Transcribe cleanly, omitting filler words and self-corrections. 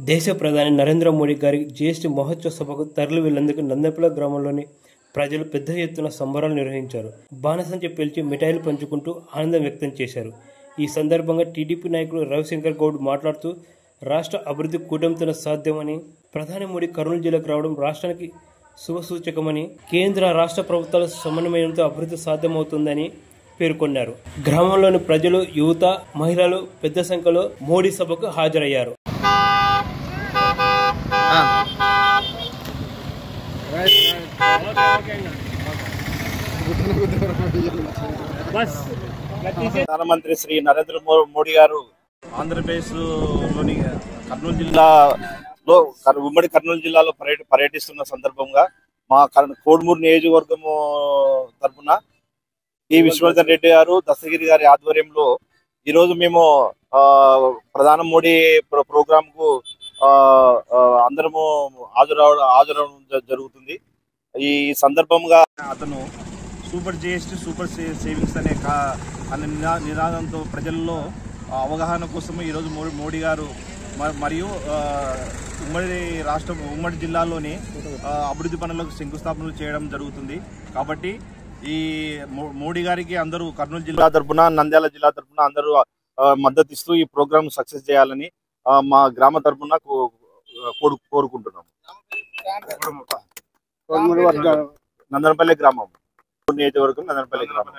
దేశ ప్రధాని నరేంద్ర మోడీ గారి జీఎస్టీ మహోత్సవ సభకు తరలి వెళ్లేందుకు నందెపల గ్రామంలోని ప్రజలు పెద్ద ఎత్తున సంబరాలు నిర్వహించారు. బాణసంచ పేల్చి మిఠాయిలు పంచుకుంటూ ఆనందం వ్యక్తం చేశారు. ఈ సందర్భంగా టీడీపీ నాయకులు రవిశంకర్ గౌడ్ మాట్లాడుతూ రాష్ట్ర అభివృద్ధి కూటమితోనే సాధ్యమని, ప్రధాని మోడీ కర్నూలు జిల్లాకు రావడం రాష్ట్రానికి శుభసూచకమని, కేంద్ర రాష్ట్ర ప్రభుత్వాల సమన్వయంతో అభివృద్ధి సాధ్యమవుతుందని పేర్కొన్నారు. గ్రామంలోని ప్రజలు, యువత, మహిళలు పెద్ద సంఖ్యలో మోడీ సభకు హాజరయ్యారు. ప్రధానమంత్రి శ్రీ నరేంద్ర మోడీ గారు ఆంధ్రప్రదేశ్ లోని కర్నూలు జిల్లాలో ఉమ్మడి కర్నూలు జిల్లాలో పర్యటిస్తున్న సందర్భంగా మా కోడుమూరు నియోజకవర్గము తరఫున టి విశ్వవర్ధన్ రెడ్డి గారు, దస్తగిరి గారి ఆధ్వర్యంలో ఈరోజు మేము ప్రధాని మోడీ ప్రోగ్రామ్ కు అందరము హాజరవడం జరుగుతుంది. ఈ సందర్భంగా అతను సూపర్ జిఎస్టీ సూపర్ సేవింగ్స్ అనే నినాదంతో ప్రజల్లో అవగాహన కోసం ఈరోజు మోడీ గారు మరియు ఉమ్మడి జిల్లాలోని అభివృద్ధి పనులకు శంకుస్థాపనలు చేయడం జరుగుతుంది. కాబట్టి ఈ మోడీ గారికి అందరూ కర్నూలు జిల్లా తరఫున, నంద్యాల జిల్లా తరఫున అందరూ మద్దతు ఇస్తూ ఈ ప్రోగ్రామ్ సక్సెస్ చేయాలని మా గ్రామ తరఫున కోరుకుంటున్నాము. నందనపల్లి గ్రామం, నియోజకవర్గం నందనపల్లి గ్రామం.